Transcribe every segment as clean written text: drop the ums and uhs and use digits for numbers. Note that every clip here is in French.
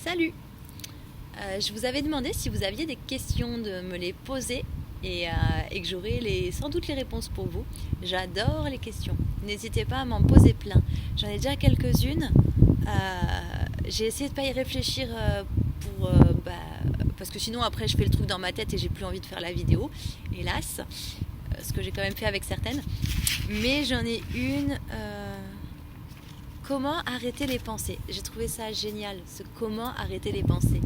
Salut. Je vous avais demandé si vous aviez des questions de me les poser et que j'aurais sans doute les réponses pour vous. J'adore les questions. N'hésitez pas à m'en poser plein. J'en ai déjà quelques-unes. J'ai essayé de ne pas y réfléchir parce que sinon après je fais le truc dans ma tête et j'ai plus envie de faire la vidéo, hélas, ce que j'ai quand même fait avec certaines. Mais j'en ai une. Comment arrêter les pensées? J'ai trouvé ça génial, ce comment arrêter les pensées.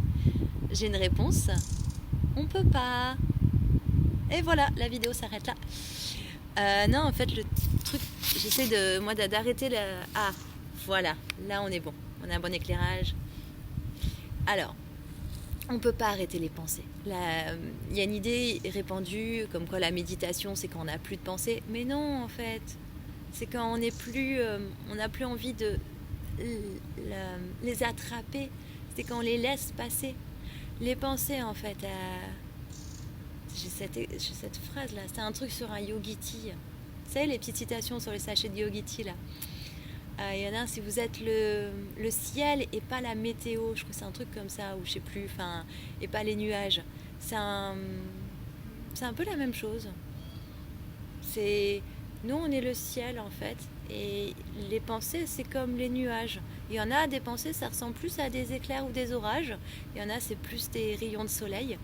J'ai une réponse. On peut pas. Et voilà, la vidéo s'arrête là. Non, en fait, le truc, j'essaie d'arrêter la... Ah, voilà, là on est bon. On a un bon éclairage. Alors, on peut pas arrêter les pensées. Il y a une idée répandue comme quoi la méditation, c'est quand on n'a plus de pensées. Mais non, en fait. C'est quand on n'a plus envie de les attraper. C'est quand on les laisse passer. Les pensées, en fait, j'ai cette phrase là, c'est un truc sur un yogiti. Vous savez, les petites citations sur les sachets de yogiti là. Il y en a un, si vous êtes le ciel et pas la météo, je crois que c'est un truc comme ça, ou je sais plus, et pas les nuages. C'est un peu la même chose. Nous, on est le ciel en fait, et les pensées, c'est comme les nuages. Il y en a des pensées, ça ressemble plus à des éclairs ou des orages. Il y en a, c'est plus des rayons de soleil.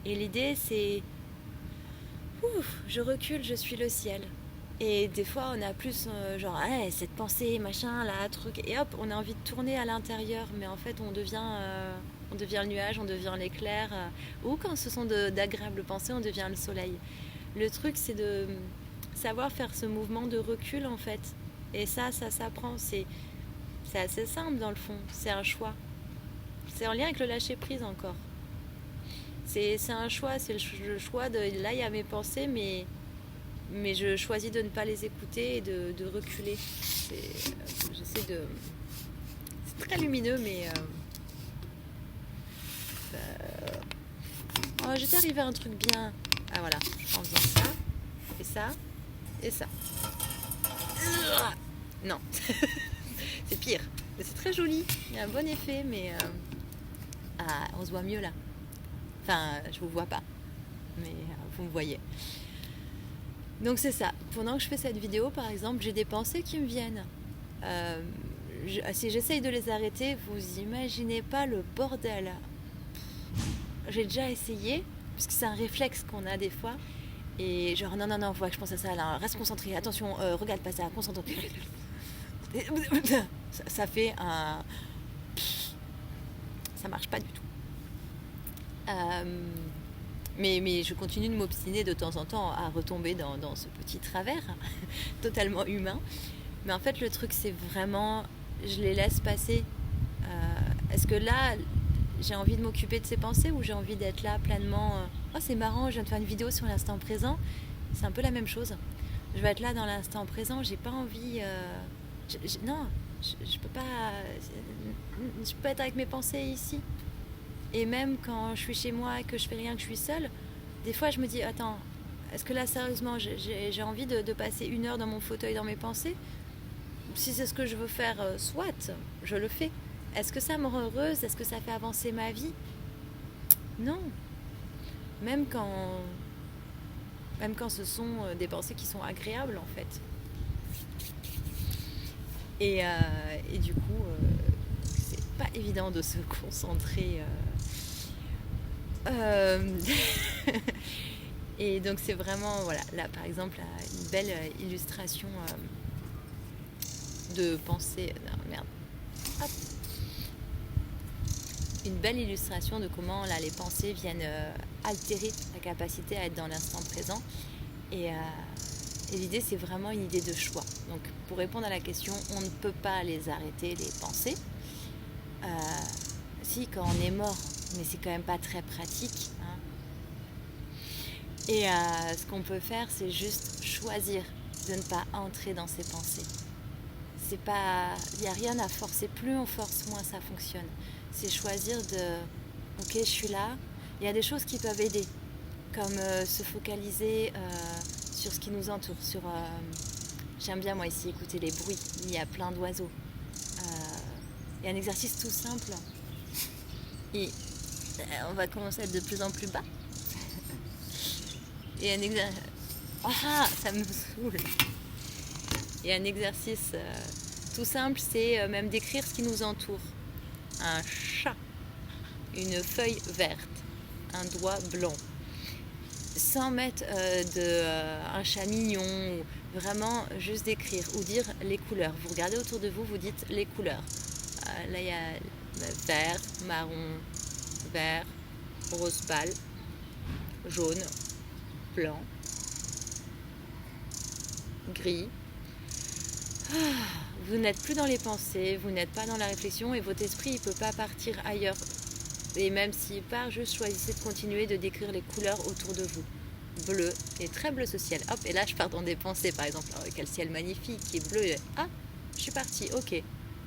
Et l'idée, c'est je recule, je suis le ciel. Et des fois, on a plus cette pensée, machin, là, truc, et hop, on a envie de tourner à l'intérieur, mais en fait, on devient le nuage, on devient l'éclair, ou quand ce sont d'agréables pensées, on devient le soleil. Le truc, c'est de savoir faire ce mouvement de recul, en fait. Et ça s'apprend. C'est assez simple, dans le fond. C'est un choix. C'est en lien avec le lâcher-prise, encore. C'est un choix. C'est le choix de... Là, il y a mes pensées, mais je choisis de ne pas les écouter et de reculer. J'essaie de... C'est très lumineux, mais... j'étais arrivée à un truc bien... Ah, voilà. En faisant ça, et ça, et ça. Non. C'est pire. Mais c'est très joli. Il y a un bon effet, mais... on se voit mieux, là. Enfin, je vous vois pas. Mais vous me voyez. Donc c'est ça. Pendant que je fais cette vidéo, par exemple, j'ai des pensées qui me viennent. Si j'essaye de les arrêter, vous imaginez pas le bordel. J'ai déjà essayé, parce que c'est un réflexe qu'on a des fois. Et genre, non, faut que je pense à ça, là, reste concentré, attention, regarde pas ça, concentre. Ça fait un... Ça marche pas du tout. Mais je continue de m'obstiner de temps en temps à retomber dans ce petit travers totalement humain. Mais en fait, le truc, c'est vraiment, je les laisse passer. Est-ce que là, j'ai envie de m'occuper de ces pensées ou j'ai envie d'être là pleinement c'est marrant, je viens de faire une vidéo sur l'instant présent. C'est un peu la même chose. Je vais être là dans l'instant présent, j'ai pas envie... je peux pas... Je peux être avec mes pensées ici. Et même quand je suis chez moi et que je fais rien, que je suis seule, des fois je me dis, attends, est-ce que là sérieusement j'ai envie de passer 1 heure dans mon fauteuil dans mes pensées? Si c'est ce que je veux faire, soit, je le fais. Est-ce que ça me rend heureuse? Est-ce que ça fait avancer ma vie? Non. Même quand ce sont des pensées qui sont agréables en fait. Et du coup, c'est pas évident de se concentrer. Et donc c'est vraiment, voilà, là par exemple, une belle illustration de pensée. Non, merde. Hop. Une belle illustration de comment là les pensées viennent altérer la capacité à être dans l'instant présent. Et l'idée, c'est vraiment une idée de choix. Donc pour répondre à la question, on ne peut pas les arrêter, les pensées. Si, quand on est mort, mais c'est quand même pas très pratique. Hein. Et ce qu'on peut faire, c'est juste choisir de ne pas entrer dans ces pensées. Il n'y a rien à forcer. Plus on force, moins ça fonctionne. C'est choisir ok, je suis là. Il y a des choses qui peuvent aider, comme se focaliser sur ce qui nous entoure. J'aime bien, moi, ici, écouter les bruits. Il y a plein d'oiseaux. Il y a un exercice tout simple Et on va commencer à être de plus en plus bas. Et un exercice... Ah, ça me saoule. Et un exercice tout simple, c'est même d'écrire ce qui nous entoure. Un chat, une feuille verte, un doigt blanc. Sans mettre un chat mignon, ou vraiment juste d'écrire ou dire les couleurs. Vous regardez autour de vous, vous dites les couleurs. Là, il y a vert, marron, vert, rose pâle, jaune, blanc, gris. Vous n'êtes plus dans les pensées, vous n'êtes pas dans la réflexion et votre esprit ne peut pas partir ailleurs. Et même s'il part, juste choisissez de continuer de décrire les couleurs autour de vous. Bleu, et très bleu ce ciel. Hop, et là je pars dans des pensées par exemple. Oh, quel ciel magnifique, qui est bleu. Ah, je suis partie, ok,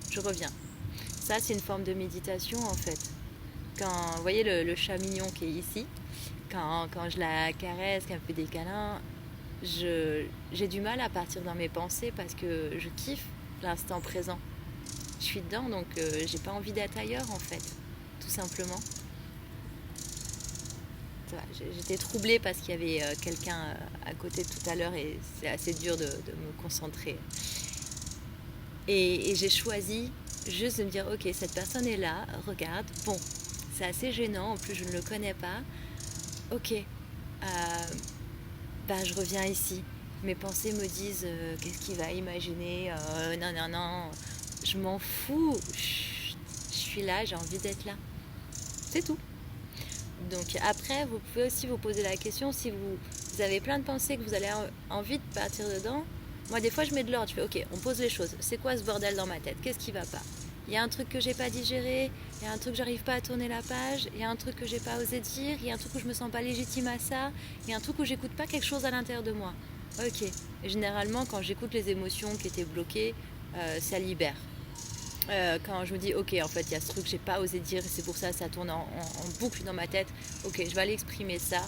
je reviens. Ça c'est une forme de méditation en fait. Quand, vous voyez le chat mignon qui est ici, quand je la caresse, qu'elle me fait des câlins, j'ai du mal à partir dans mes pensées parce que je kiffe l'instant présent. Je suis dedans donc j'ai pas envie d'être ailleurs en fait, tout simplement. J'étais troublée parce qu'il y avait quelqu'un à côté tout à l'heure et c'est assez dur de me concentrer. Et j'ai choisi juste de me dire ok, cette personne est là, regarde, bon, c'est assez gênant, en plus je ne le connais pas, ok, je reviens ici. Mes pensées me disent qu'est-ce qu'il va imaginer, non, je m'en fous, je suis là, j'ai envie d'être là, c'est tout. Donc après, vous pouvez aussi vous poser la question si vous avez plein de pensées que vous avez envie de partir dedans. Moi, des fois, je mets de l'ordre. Je fais ok, on pose les choses. C'est quoi ce bordel dans ma tête? Qu'est-ce qui va pas? Il y a un truc que j'ai pas digéré. Il y a un truc que j'arrive pas à tourner la page. Il y a un truc que j'ai pas osé dire. Il y a un truc où je me sens pas légitime à ça. Il y a un truc où j'écoute pas quelque chose à l'intérieur de moi. Ok. Et généralement, quand j'écoute les émotions qui étaient bloquées, ça libère. Quand je me dis ok, en fait il y a ce truc que j'ai pas osé dire et c'est pour ça ça tourne en boucle dans ma tête, ok, je vais aller exprimer ça,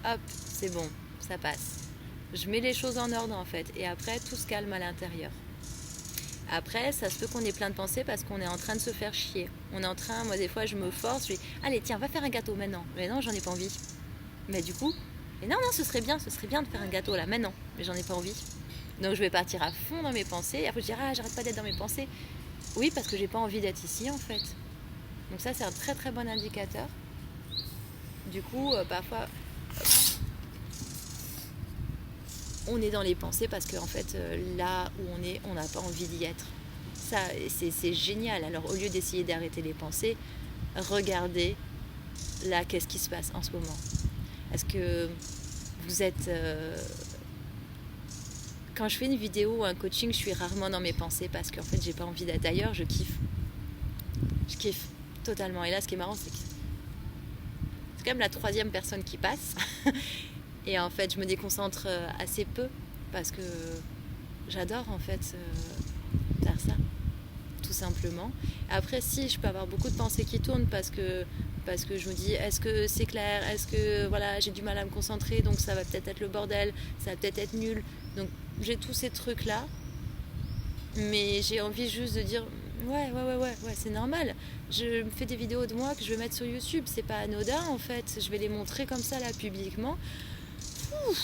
hop, c'est bon, ça passe. Je mets les choses en ordre en fait et après tout se calme à l'intérieur. Après ça se peut qu'on ait plein de pensées parce qu'on est en train de se faire chier. On est en train, moi des fois je me force, je dis allez tiens va faire un gâteau maintenant, mais non j'en ai pas envie. Mais du coup, mais non ce serait bien de faire un gâteau là maintenant, mais j'en ai pas envie. Donc je vais partir à fond dans mes pensées et après je dirais j'arrête pas d'être dans mes pensées. Oui, parce que j'ai pas envie d'être ici en fait. Donc ça c'est un très très bon indicateur. Du coup, parfois on est dans les pensées parce qu'en fait là où on est, on n'a pas envie d'y être. Ça c'est génial. Alors au lieu d'essayer d'arrêter les pensées, regardez là qu'est-ce qui se passe en ce moment. Est-ce que vous êtes quand je fais une vidéo ou un coaching, je suis rarement dans mes pensées parce qu'en fait, j'ai pas envie d'être ailleurs, je kiffe. Je kiffe totalement. Et là, ce qui est marrant, c'est que c'est quand même la 3e personne qui passe. Et en fait, je me déconcentre assez peu parce que j'adore en fait faire ça, tout simplement. Après, si, je peux avoir beaucoup de pensées qui tournent parce que je me dis est-ce que c'est clair, est-ce que voilà, j'ai du mal à me concentrer, donc ça va peut-être être le bordel, ça va peut-être être nul. Donc j'ai tous ces trucs là, mais j'ai envie juste de dire ouais, c'est normal. Je me fais des vidéos de moi que je vais mettre sur YouTube, c'est pas anodin en fait, je vais les montrer comme ça là publiquement. Ouf.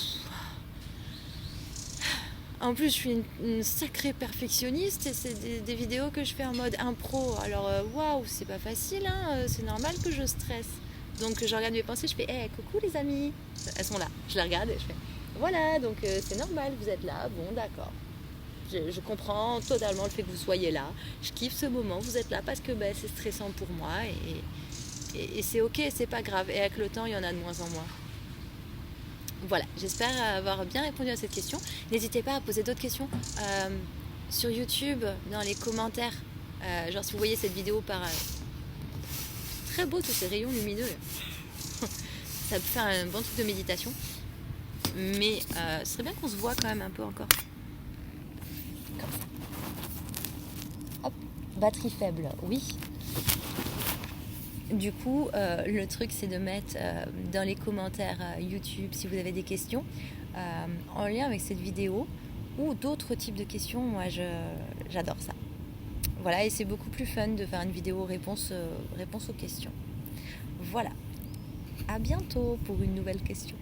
En plus, je suis une sacrée perfectionniste et c'est des vidéos que je fais en mode impro. Alors, waouh, c'est pas facile, hein, c'est normal que je stresse. Donc, je regarde mes pensées, je fais hey, coucou les amis. Elles sont là. Je les regarde et je fais voilà, donc c'est normal, vous êtes là, bon, d'accord. Je comprends totalement le fait que vous soyez là. Je kiffe ce moment, vous êtes là parce que c'est stressant pour moi et c'est ok, c'est pas grave. Et avec le temps, il y en a de moins en moins. Voilà, j'espère avoir bien répondu à cette question. N'hésitez pas à poser d'autres questions sur YouTube, dans les commentaires. Genre si vous voyez cette vidéo par... très beau tous ces rayons lumineux. Ça peut faire un bon truc de méditation. Mais ce serait bien qu'on se voit quand même un peu encore. Comme ça. Hop, batterie faible, oui. Du coup, le truc, c'est de mettre dans les commentaires YouTube, si vous avez des questions, en lien avec cette vidéo, ou d'autres types de questions. Moi, j'adore ça. Voilà, et c'est beaucoup plus fun de faire une vidéo réponse aux questions. Voilà. À bientôt pour une nouvelle question.